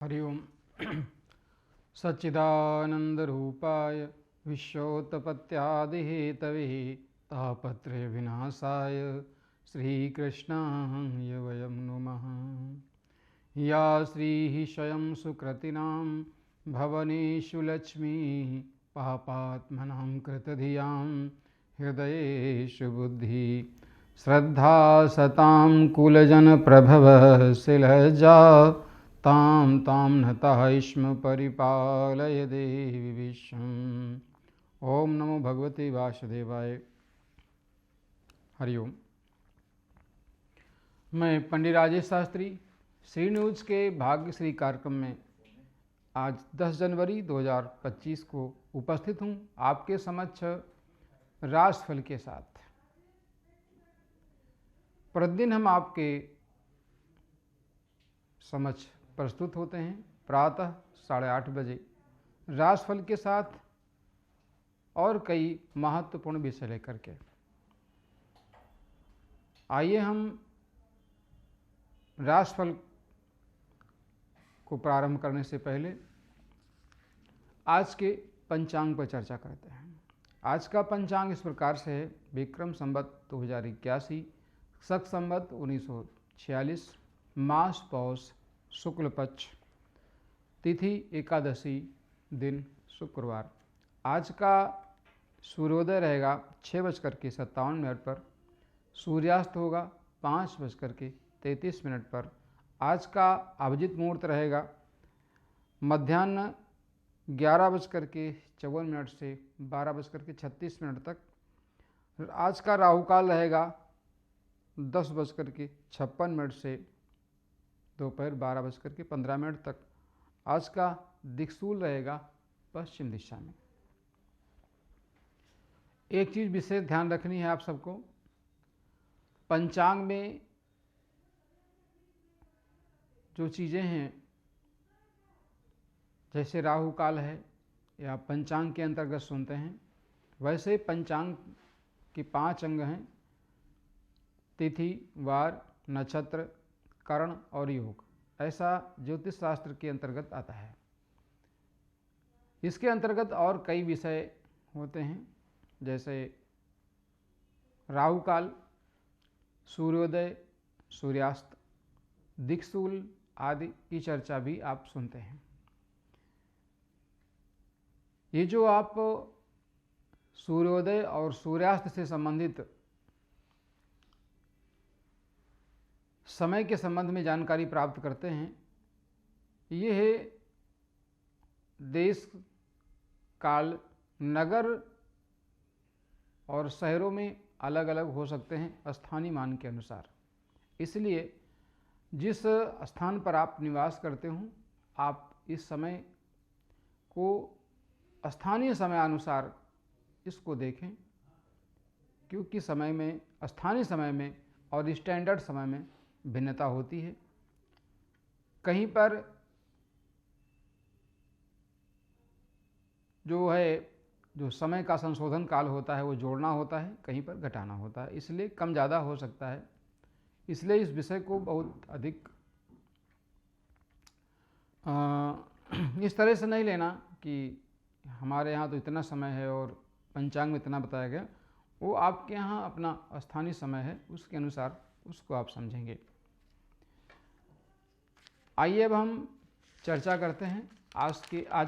हरि ओम। सच्चिदानंदरूपाय विश्वोत्पत्त्यादिहेतवे तापत्रय विनाशाय श्रीकृष्णाय वयं नुमः। या श्रीः स्वयं सुकृतिनां भवनेषु लक्ष्मीः पापात्मनां कृतधियां हृदयेषु बुद्धिः श्रद्धा सतां कुलजनप्रभवः शिलज्जा तां तां नतः स्म परिपालय देवी विश्वम्। ओम नमो भगवते वासुदेवाय। हरिओम। मैं पंडित राजेश शास्त्री श्री न्यूज के भाग्यश्री कार्यक्रम में आज 10 जनवरी 2025 को उपस्थित हूँ आपके समक्ष राशिफल के साथ। प्रतिदिन हम आपके समक्ष प्रस्तुत होते हैं प्रातः 8:30 बजे राशिफल के साथ और कई महत्वपूर्ण विषय लेकर के। आइए हम राशिफल को प्रारंभ करने से पहले आज के पंचांग पर चर्चा करते हैं। आज का पंचांग इस प्रकार से है। विक्रम संवत 2081, शक संवत 1946, मास पौष, शुक्ल पक्ष, तिथि एकादशी, दिन शुक्रवार। आज का सूर्योदय रहेगा 6:57 पर, सूर्यास्त होगा 5:33 पर। आज का अभिजित मुहूर्त रहेगा मध्याह्न 11:54 से 12:36 तक। आज का राहु काल रहेगा 10:56 से दोपहर 12:15 तक। आज का दिक्सूल रहेगा पश्चिम दिशा में। एक चीज़ विशेष ध्यान रखनी है आप सबको, पंचांग में जो चीज़ें हैं जैसे राहु काल है या पंचांग के अंतर्गत सुनते हैं, वैसे पंचांग के 5 अंग हैं: तिथि, वार, नक्षत्र, करण और योग। ऐसा ज्योतिष शास्त्र के अंतर्गत आता है। इसके अंतर्गत और कई विषय होते हैं जैसे राहु काल, सूर्योदय, सूर्यास्त, दिक्सूल आदि की चर्चा भी आप सुनते हैं। ये जो आप सूर्योदय और सूर्यास्त से संबंधित समय के संबंध में जानकारी प्राप्त करते हैं, ये है देश, काल, नगर और शहरों में अलग अलग हो सकते हैं स्थानीय मान के अनुसार। इसलिए जिस स्थान पर आप निवास करते हो, आप इस समय को स्थानीय समयानुसार इसको देखें, क्योंकि समय में, स्थानीय समय में और स्टैंडर्ड समय में भिन्नता होती है। कहीं पर जो समय का संशोधन काल होता है वो जोड़ना होता है, कहीं पर घटाना होता है, इसलिए कम ज़्यादा हो सकता है। इसलिए इस विषय को बहुत अधिक इस तरह से नहीं लेना कि हमारे यहाँ तो इतना समय है और पंचांग में इतना बताया गया। वो आपके यहाँ अपना स्थानीय समय है, उसके अनुसार उसको आप समझेंगे। आइए अब हम चर्चा करते हैं आज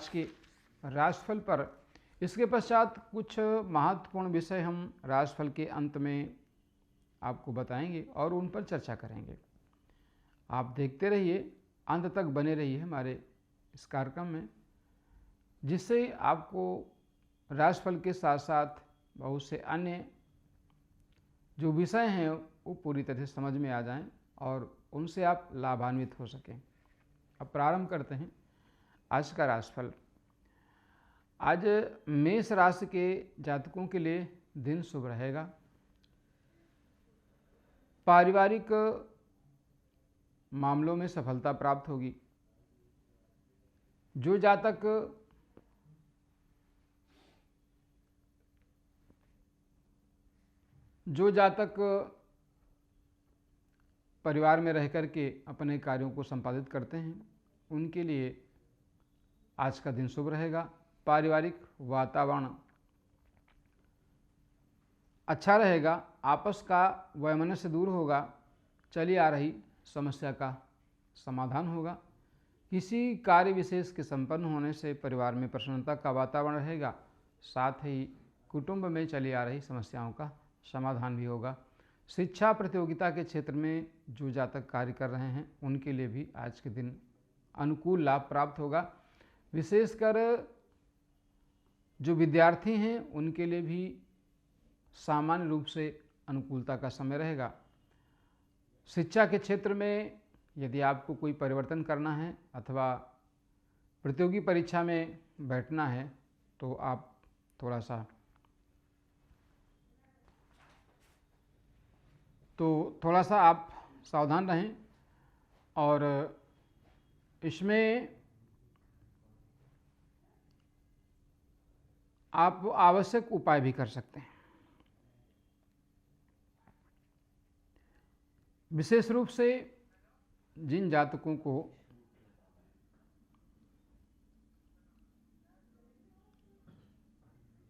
के राशिफल पर। इसके पश्चात कुछ महत्वपूर्ण विषय हम राशिफल के अंत में आपको बताएंगे और उन पर चर्चा करेंगे। आप देखते रहिए, अंत तक बने रहिए हमारे इस कार्यक्रम में, जिससे आपको राशिफल के साथ साथ बहुत से अन्य जो विषय हैं वो पूरी तरह से समझ में आ जाएं और उनसे आप लाभान्वित हो सकें। अब प्रारंभ करते हैं आज का राशिफल। आज मेष राशि के जातकों के लिए दिन शुभ रहेगा। पारिवारिक मामलों में सफलता प्राप्त होगी। जो जातक परिवार में रह कर के अपने कार्यों को संपादित करते हैं, उनके लिए आज का दिन शुभ रहेगा। पारिवारिक वातावरण अच्छा रहेगा, आपस का वैमनस्य दूर होगा, चली आ रही समस्या का समाधान होगा। किसी कार्य विशेष के संपन्न होने से परिवार में प्रसन्नता का वातावरण रहेगा, साथ ही कुटुंब में चली आ रही समस्याओं का समाधान भी होगा। शिक्षा प्रतियोगिता के क्षेत्र में जो जातक कार्य कर रहे हैं उनके लिए भी आज के दिन अनुकूल लाभ प्राप्त होगा। विशेषकर जो विद्यार्थी हैं उनके लिए भी सामान्य रूप से अनुकूलता का समय रहेगा। शिक्षा के क्षेत्र में यदि आपको कोई परिवर्तन करना है अथवा प्रतियोगी परीक्षा में बैठना है तो आप थोड़ा सा आप सावधान रहें और इसमें आप आवश्यक उपाय भी कर सकते हैं। विशेष रूप से जिन जातकों को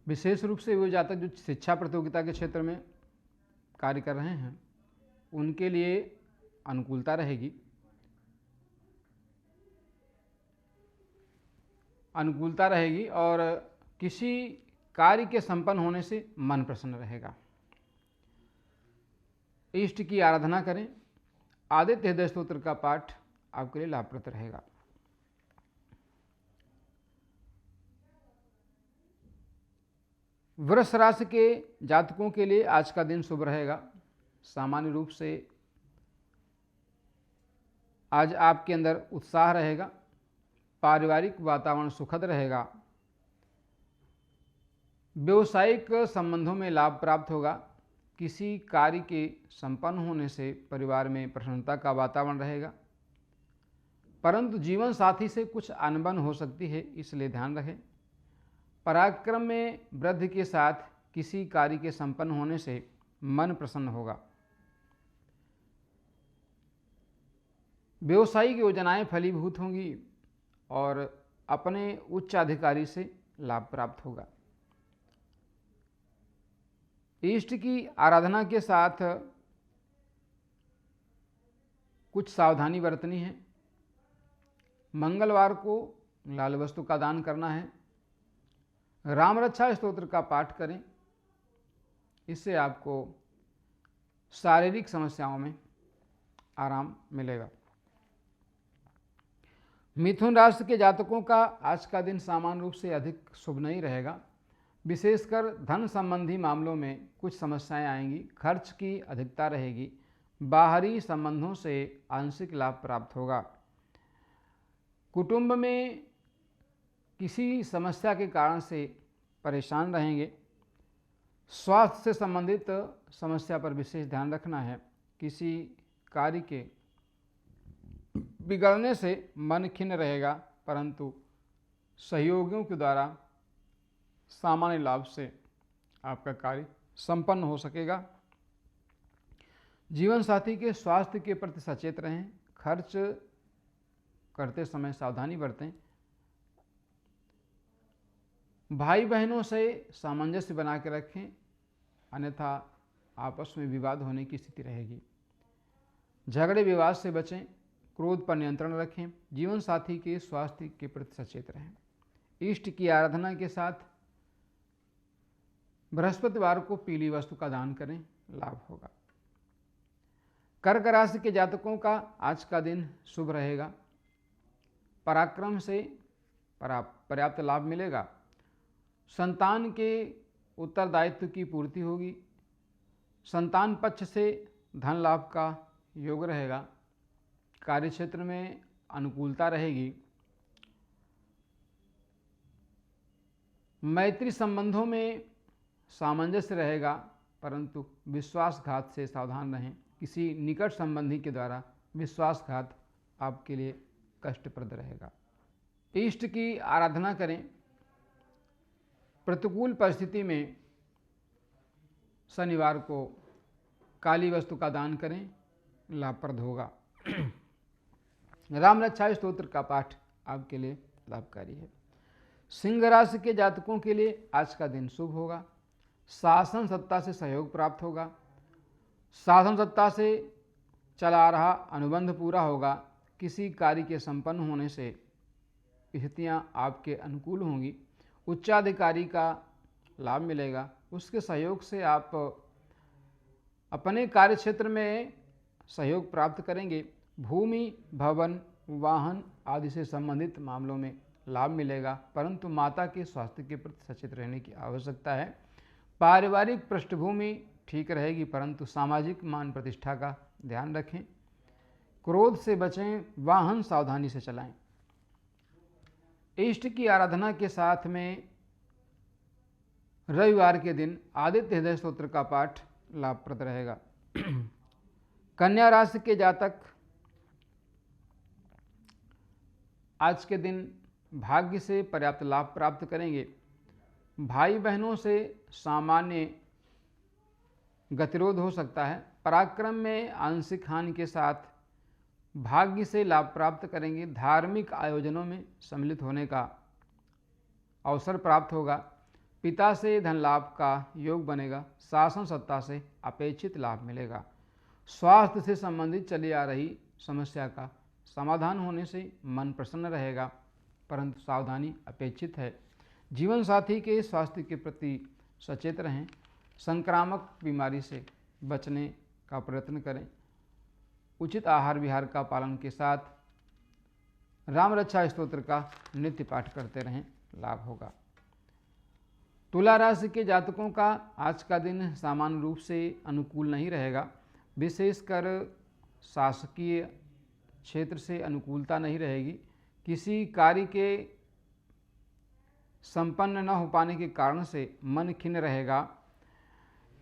वो जातक जो शिक्षा प्रतियोगिता के क्षेत्र में कार्य कर रहे हैं उनके लिए अनुकूलता रहेगी और किसी कार्य के संपन्न होने से मन प्रसन्न रहेगा। इष्ट की आराधना करें। आदित्य हृदय स्तोत्र का पाठ आपके लिए लाभप्रद रहेगा। वृष राशि के जातकों के लिए आज का दिन शुभ रहेगा। सामान्य रूप से आज आपके अंदर उत्साह रहेगा, पारिवारिक वातावरण सुखद रहेगा, व्यवसायिक संबंधों में लाभ प्राप्त होगा, किसी कार्य के संपन्न होने से परिवार में प्रसन्नता का वातावरण रहेगा, परंतु जीवन साथी से कुछ अनबन हो सकती है, इसलिए ध्यान रखें। पराक्रम में वृद्धि के साथ किसी कार्य के संपन्न होने से मन प्रसन्न होगा। व्यवसायिक योजनाएं फलीभूत होंगी और अपने उच्च अधिकारी से लाभ प्राप्त होगा। इष्ट की आराधना के साथ कुछ सावधानी बरतनी है। मंगलवार को लाल वस्तु का दान करना है। राम रक्षा स्तोत्र का पाठ करें, इससे आपको शारीरिक समस्याओं में आराम मिलेगा। मिथुन राशि के जातकों का आज का दिन सामान्य रूप से अधिक शुभ नहीं रहेगा। विशेषकर धन संबंधी मामलों में कुछ समस्याएं आएंगी, खर्च की अधिकता रहेगी, बाहरी संबंधों से आंशिक लाभ प्राप्त होगा। कुटुंब में किसी समस्या के कारण से परेशान रहेंगे। स्वास्थ्य से संबंधित समस्या पर विशेष ध्यान रखना है। किसी कार्य के बिगड़ने से मन खिन्न रहेगा, परंतु सहयोगियों के द्वारा सामान्य लाभ से आपका कार्य संपन्न हो सकेगा। जीवन साथी के स्वास्थ्य के प्रति सचेत रहें। खर्च करते समय सावधानी बरतें। भाई बहनों से सामंजस्य बना के रखें, अन्यथा आपस में विवाद होने की स्थिति रहेगी। झगड़े विवाद से बचें। क्रोध पर नियंत्रण रखें। जीवन साथी के स्वास्थ्य के प्रति सचेत रहें। इष्ट की आराधना के साथ बृहस्पतिवार को पीली वस्तु का दान करें, लाभ होगा। कर्क राशि के जातकों का आज का दिन शुभ रहेगा। पराक्रम से पर्याप्त लाभ मिलेगा। संतान के उत्तरदायित्व की पूर्ति होगी। संतान पक्ष से धन लाभ का योग रहेगा। कार्यक्षेत्र में अनुकूलता रहेगी। मैत्री संबंधों में सामंजस्य रहेगा, परंतु विश्वासघात से सावधान रहें। किसी निकट संबंधी के द्वारा विश्वासघात आपके लिए कष्टप्रद रहेगा। इष्ट की आराधना करें। प्रतिकूल परिस्थिति में शनिवार को काली वस्तु का दान करें, लाभप्रद होगा। राम रक्षा स्तोत्र का पाठ आपके लिए लाभकारी है। सिंह राशि के जातकों के लिए आज का दिन शुभ होगा। शासन सत्ता से सहयोग प्राप्त होगा। शासन सत्ता से चला आ रहा अनुबंध पूरा होगा। किसी कार्य के संपन्न होने से स्थितियां आपके अनुकूल होंगी। उच्चाधिकारी का लाभ मिलेगा। उसके सहयोग से आप अपने कार्य क्षेत्र में सहयोग प्राप्त करेंगे। भूमि, भवन, वाहन आदि से संबंधित मामलों में लाभ मिलेगा, परंतु माता के स्वास्थ्य के प्रति सचेत रहने की आवश्यकता है। पारिवारिक पृष्ठभूमि ठीक रहेगी, परंतु सामाजिक मान प्रतिष्ठा का ध्यान रखें। क्रोध से बचें, वाहन सावधानी से चलाएं। इष्ट की आराधना के साथ में रविवार के दिन आदित्य हृदय स्तोत्र का पाठ लाभप्रद रहेगा। कन्या राशि के जातक आज के दिन भाग्य से पर्याप्त लाभ प्राप्त करेंगे। भाई बहनों से सामान्य गतिरोध हो सकता है। पराक्रम में आंशिक हानि के साथ भाग्य से लाभ प्राप्त करेंगे। धार्मिक आयोजनों में सम्मिलित होने का अवसर प्राप्त होगा। पिता से धन लाभ का योग बनेगा। शासन सत्ता से अपेक्षित लाभ मिलेगा। स्वास्थ्य से संबंधित चली आ रही समस्या का समाधान होने से मन प्रसन्न रहेगा, परंतु सावधानी अपेक्षित है। जीवन साथी के स्वास्थ्य के प्रति सचेत रहें। संक्रामक बीमारी से बचने का प्रयत्न करें। उचित आहार विहार का पालन के साथ राम रक्षा स्तोत्र का नित्य पाठ करते रहें, लाभ होगा। तुला राशि के जातकों का आज का दिन सामान्य रूप से अनुकूल नहीं रहेगा। विशेषकर शासकीय क्षेत्र से अनुकूलता नहीं रहेगी। किसी कार्य के संपन्न न हो पाने के कारण से मन खिन्न रहेगा।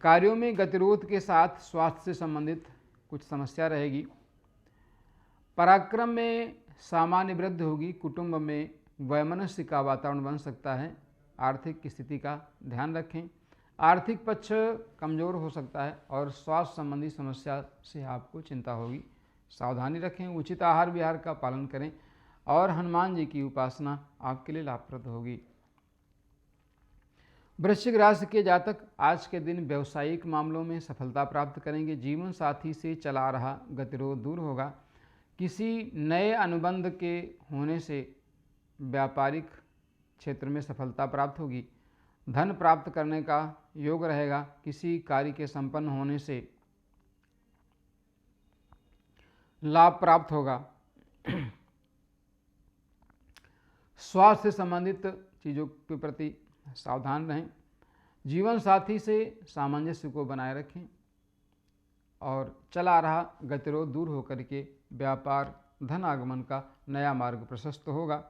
कार्यों में गतिरोध के साथ स्वास्थ्य से संबंधित कुछ समस्या रहेगी। पराक्रम में सामान्य वृद्धि होगी। कुटुंब में वैमनस्य का वातावरण बन सकता है। आर्थिक स्थिति का ध्यान रखें। आर्थिक पक्ष कमजोर हो सकता है और स्वास्थ्य संबंधी समस्या से आपको चिंता होगी, सावधानी रखें। उचित आहार विहार का पालन करें और हनुमान जी की उपासना आपके लिए लाभप्रद होगी। वृश्चिक राशि के जातक आज के दिन व्यवसायिक मामलों में सफलता प्राप्त करेंगे। जीवन साथी से चला आ रहा गतिरोध दूर होगा। किसी नए अनुबंध के होने से व्यापारिक क्षेत्र में सफलता प्राप्त होगी। धन प्राप्त करने का योग रहेगा। किसी कार्य के संपन्न होने से लाभ प्राप्त होगा। स्वास्थ्य से संबंधित चीज़ों के प्रति सावधान रहें। जीवन साथी से सामंजस्य को बनाए रखें और चला रहा गतिरोध दूर होकर के व्यापार धन आगमन का नया मार्ग प्रशस्त होगा।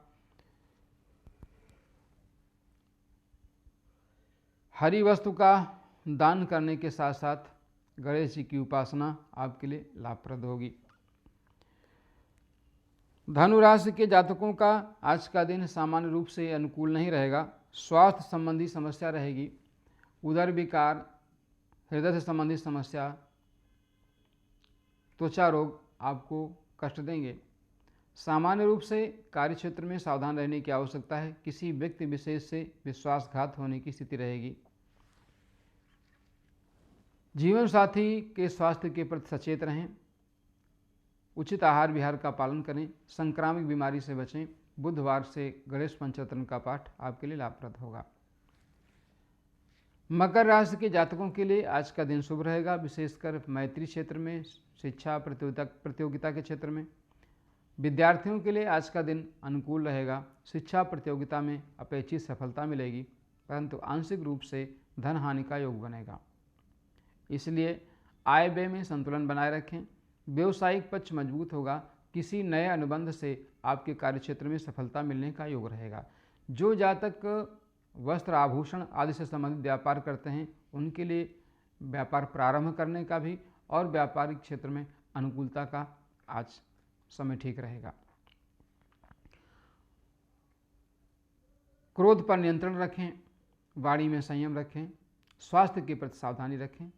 हरी वस्तु का दान करने के साथ साथ गणेश जी की उपासना आपके लिए लाभप्रद होगी। धनु राशि के जातकों का आज का दिन सामान्य रूप से अनुकूल नहीं रहेगा। स्वास्थ्य संबंधी समस्या रहेगी। उदर विकार, हृदय से संबंधित समस्या, त्वचा रोग आपको कष्ट देंगे। सामान्य रूप से कार्यक्षेत्र में सावधान रहने की आवश्यकता है। किसी व्यक्ति विशेष से विश्वासघात होने की स्थिति रहेगी। जीवन साथी के स्वास्थ्य के प्रति सचेत रहें। उचित आहार विहार का पालन करें। संक्रामक बीमारी से बचें। बुधवार से गणेश पंचरत्न का पाठ आपके लिए लाभप्रद होगा। मकर राशि के जातकों के लिए आज का दिन शुभ रहेगा। विशेषकर मैत्री क्षेत्र में, शिक्षा प्रतियोगिता के क्षेत्र में विद्यार्थियों के लिए आज का दिन अनुकूल रहेगा। शिक्षा प्रतियोगिता में अपेक्षित सफलता मिलेगी, परंतु आंशिक रूप से धन हानि का योग बनेगा। इसलिए आय व्यय में संतुलन बनाए रखें। व्यवसायिक पक्ष मजबूत होगा। किसी नए अनुबंध से आपके कार्यक्षेत्र में सफलता मिलने का योग रहेगा। जो जातक वस्त्र आभूषण आदि से संबंधित व्यापार करते हैं उनके लिए व्यापार प्रारंभ करने का भी और व्यापारिक क्षेत्र में अनुकूलता का आज समय ठीक रहेगा। क्रोध पर नियंत्रण रखें। वाणी में संयम रखें। स्वास्थ्य के प्रति सावधानी रखें।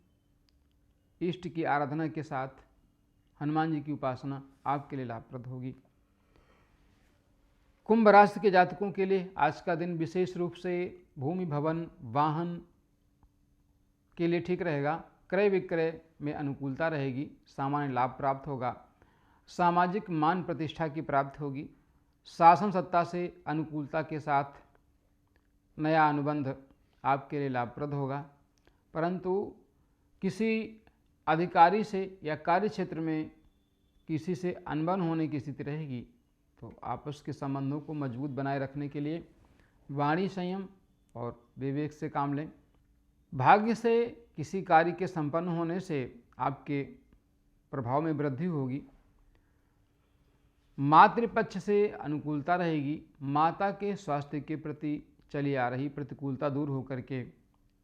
इष्ट की आराधना के साथ हनुमान जी की उपासना आपके लिए लाभप्रद होगी। कुंभ राशि के जातकों के लिए आज का दिन विशेष रूप से भूमि, भवन, वाहन के लिए ठीक रहेगा। क्रय विक्रय में अनुकूलता रहेगी, सामान्य लाभ प्राप्त होगा, सामाजिक मान प्रतिष्ठा की प्राप्ति होगी, शासन सत्ता से अनुकूलता के साथ नया अनुबंध आपके लिए लाभप्रद होगा। परंतु किसी अधिकारी से या कार्य क्षेत्र में किसी से अनबन होने की स्थिति रहेगी, तो आपस के संबंधों को मजबूत बनाए रखने के लिए वाणी संयम और विवेक से काम लें। भाग्य से किसी कार्य के संपन्न होने से आपके प्रभाव में वृद्धि होगी। मातृपक्ष से अनुकूलता रहेगी, माता के स्वास्थ्य के प्रति चली आ रही प्रतिकूलता दूर होकर के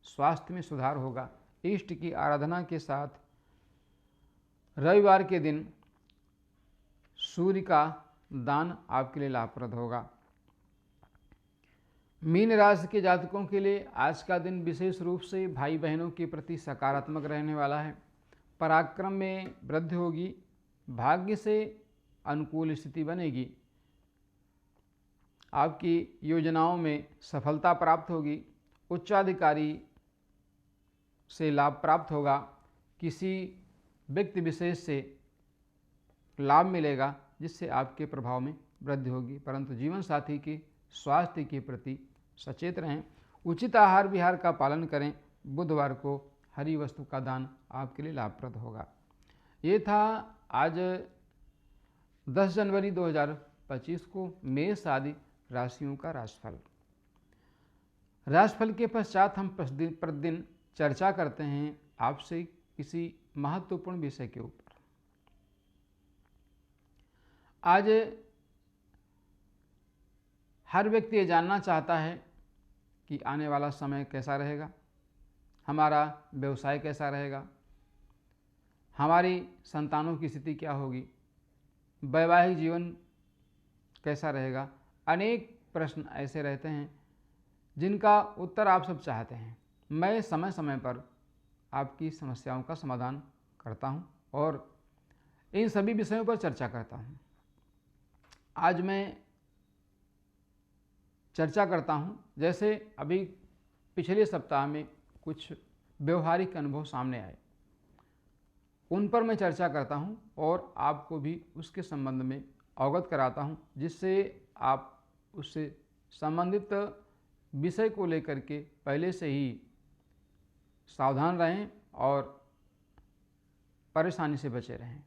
स्वास्थ्य में सुधार होगा। इष्ट की आराधना के साथ रविवार के दिन सूर्य का दान आपके लिए लाभप्रद होगा। मीन राशि के जातकों के लिए आज का दिन विशेष रूप से भाई बहनों के प्रति सकारात्मक रहने वाला है। पराक्रम में वृद्धि होगी, भाग्य से अनुकूल स्थिति बनेगी, आपकी योजनाओं में सफलता प्राप्त होगी, उच्चाधिकारी से लाभ प्राप्त होगा, किसी व्यक्ति विशेष से लाभ मिलेगा जिससे आपके प्रभाव में वृद्धि होगी। परंतु जीवन साथी के स्वास्थ्य के प्रति सचेत रहें, उचित आहार विहार का पालन करें। बुधवार को हरी वस्तु का दान आपके लिए लाभप्रद होगा। ये था आज 10 जनवरी 2025 को मेष आदि राशियों का राशिफल। राशिफल के पश्चात हम प्रतिदिन चर्चा करते हैं आपसे किसी महत्वपूर्ण विषय के ऊपर। आज हर व्यक्ति ये जानना चाहता है कि आने वाला समय कैसा रहेगा, हमारा व्यवसाय कैसा रहेगा, हमारी संतानों की स्थिति क्या होगी, वैवाहिक जीवन कैसा रहेगा। अनेक प्रश्न ऐसे रहते हैं जिनका उत्तर आप सब चाहते हैं। मैं समय समय पर आपकी समस्याओं का समाधान करता हूं और इन सभी विषयों पर चर्चा करता हूं। आज मैं चर्चा करता हूं, जैसे अभी पिछले सप्ताह में कुछ व्यवहारिक अनुभव सामने आए, उन पर मैं चर्चा करता हूं और आपको भी उसके संबंध में अवगत कराता हूं, जिससे आप उससे संबंधित विषय को लेकर के पहले से ही सावधान रहें और परेशानी से बचे रहें।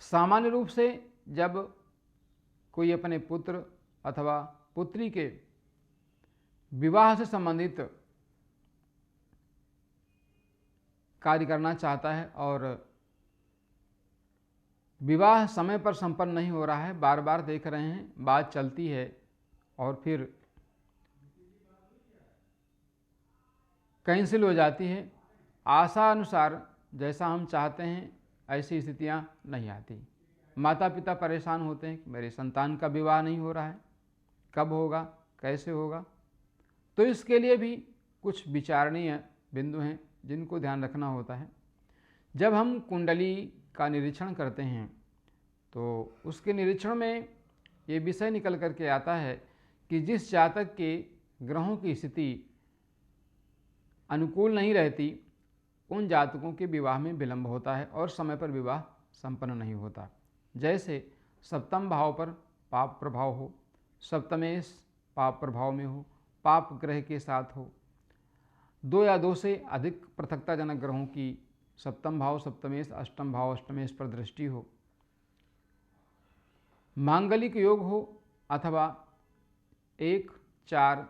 सामान्य रूप से जब कोई अपने पुत्र अथवा पुत्री के विवाह से संबंधित कार्य करना चाहता है और विवाह समय पर संपन्न नहीं हो रहा है, बार बार देख रहे हैं, बात चलती है और फिर कैंसिल हो जाती है, आशा अनुसार जैसा हम चाहते हैं ऐसी स्थितियां नहीं आती। माता पिता परेशान होते हैं कि मेरे संतान का विवाह नहीं हो रहा है, कब होगा, कैसे होगा। तो इसके लिए भी कुछ विचारणीय बिंदु हैं जिनको ध्यान रखना होता है। जब हम कुंडली का निरीक्षण करते हैं तो उसके निरीक्षण में ये विषय निकल करके आता है कि जिस जातक के ग्रहों की स्थिति अनुकूल नहीं रहती, उन जातकों के विवाह में विलंब होता है और समय पर विवाह संपन्न नहीं होता। जैसे सप्तम भाव पर पाप प्रभाव हो, सप्तमेश पाप प्रभाव में हो, पाप ग्रह के साथ हो, 2 या 2 से अधिक पृथकताजनक ग्रहों की सप्तम भाव सप्तमेश, अष्टम भाव अष्टमेश पर दृष्टि हो, मांगलिक योग हो अथवा 1, 4,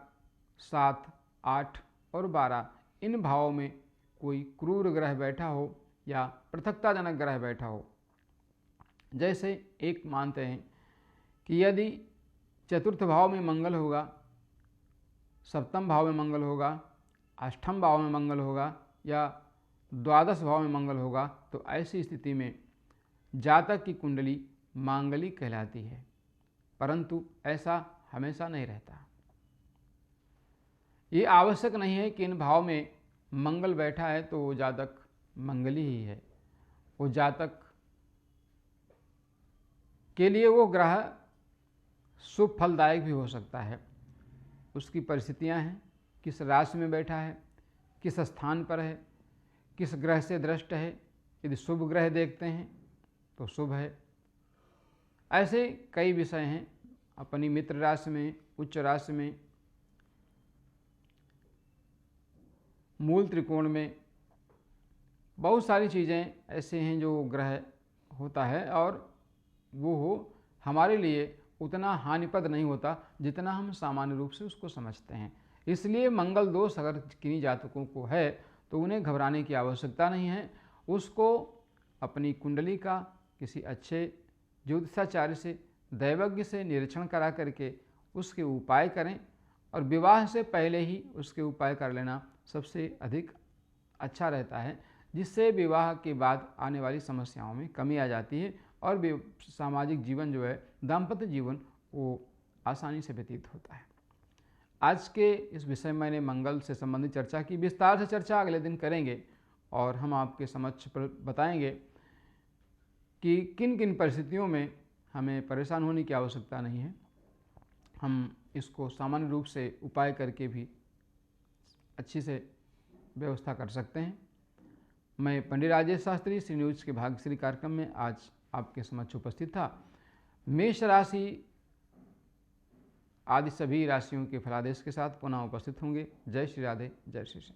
7, 8 और 12 इन भावों में कोई क्रूर ग्रह बैठा हो या पृथकताजनक ग्रह बैठा हो। जैसे एक मानते हैं कि यदि चतुर्थ भाव में मंगल होगा, सप्तम भाव में मंगल होगा, अष्टम भाव में मंगल होगा या द्वादश भाव में मंगल होगा, तो ऐसी स्थिति में जातक की कुंडली मांगलिक कहलाती है। परंतु ऐसा हमेशा नहीं रहता। ये आवश्यक नहीं है कि इन भाव में मंगल बैठा है तो वो जातक मंगली ही है। वो जातक के लिए वो ग्रह शुभ फलदायक भी हो सकता है। उसकी परिस्थितियां हैं, किस राशि में बैठा है, किस स्थान पर है, किस ग्रह से दृष्ट है। यदि शुभ ग्रह देखते हैं तो शुभ है। ऐसे कई विषय हैं। अपनी मित्र राशि में, उच्च राशि में, मूल त्रिकोण में बहुत सारी चीज़ें ऐसे हैं जो ग्रह होता है और वो हमारे लिए उतना हानिप्रद नहीं होता जितना हम सामान्य रूप से उसको समझते हैं। इसलिए मंगल दोष अगर किन्हीं जातकों को है तो उन्हें घबराने की आवश्यकता नहीं है। उसको अपनी कुंडली का किसी अच्छे ज्योतिषाचार्य से, दैवज्ञ से निरीक्षण करा करके उसके उपाय करें और विवाह से पहले ही उसके उपाय कर लेना सबसे अधिक अच्छा रहता है, जिससे विवाह के बाद आने वाली समस्याओं में कमी आ जाती है और सामाजिक जीवन जो है, दाम्पत्य जीवन, वो आसानी से व्यतीत होता है। आज के इस विषय में मैंने मंगल से संबंधित चर्चा की। विस्तार से चर्चा अगले दिन करेंगे और हम आपके समक्ष बताएंगे कि किन किन परिस्थितियों में हमें परेशान होने की आवश्यकता नहीं है। हम इसको सामान्य रूप से उपाय करके भी अच्छी से व्यवस्था कर सकते हैं। मैं पंडित राजेश शास्त्री श्री न्यूज के भाग्यश्री कार्यक्रम में आज आपके समक्ष उपस्थित था। मेष राशि आदि सभी राशियों के फलादेश के साथ पुनः उपस्थित होंगे। जय श्री राधे, जय श्री श्याम।